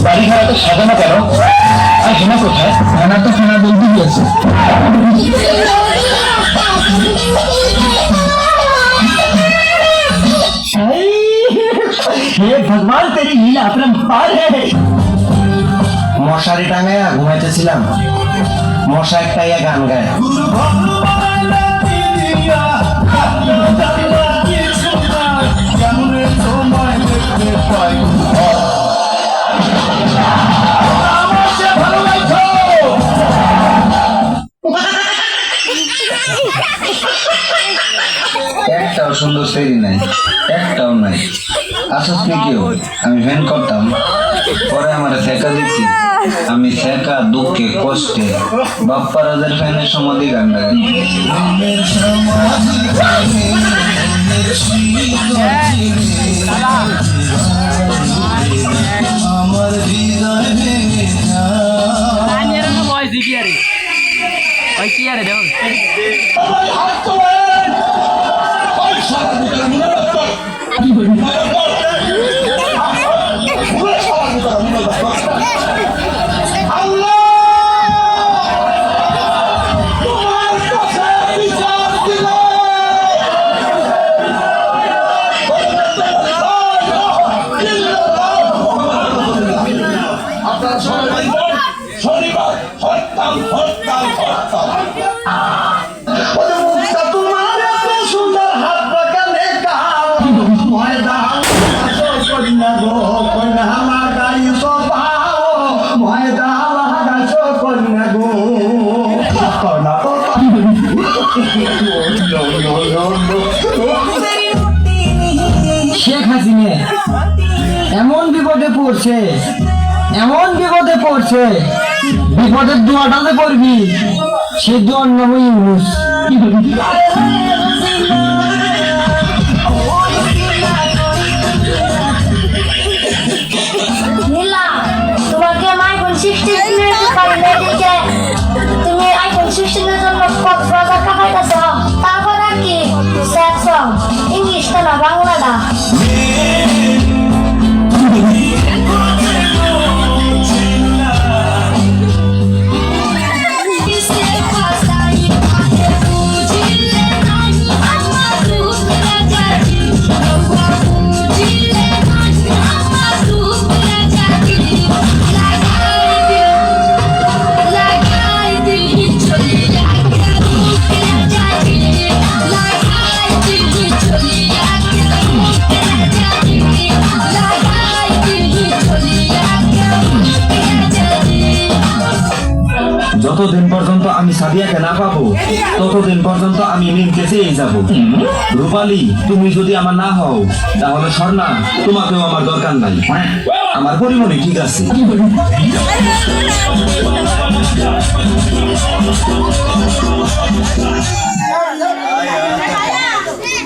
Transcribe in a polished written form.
বাড়ি ঘর তো সাজানো কেন? আর হেনা কোথায়? হেনা তো হেনা বলতে গিয়েছে। ভগবান তেরি লীলা अपरंपार है। মশারি টাঙায়া ঘুমাইতেছিলাম, মশা একটা ইয়া গান গায়। একটাও সুন্দর সেরি নাই, একটাও নাই। আসস নি কেউ? আমি ভ্যান করতাম, পরে আমার শেখা দিচ্ছি। আমি শেখা দুঃখে কষ্টে বাপ্পা রাজার ফ্যানের সমাধি গান গাই। আমার হৃদয় ভেঙে শেখ হাসিনা এমন বিপদে পড়ছে, এমন বিপদে পড়ছে, বিপদের দোয়াটাতে পড়বি, সে দোয়ার নাম ইউনুস। তোমাকে আইফোন 16 তুমি আইফোন 16 এর জন্য কক্সবাজার কাটাইতেছ, তারপর আর কি স্যাড সং ইংলিশটা না বাংলাটা। যতদিন পর্যন্ত আমি সাদিয়াকে না পাবো ততদিন পর্যন্ত আমি মিমকে চেয়ে যাবো। রূপালী, তুমি যদি আমার না হও তাহলে স্বর্ণা তোমাকেও আমার দরকার নাই। আমার পরিমণি ঠিক আছে।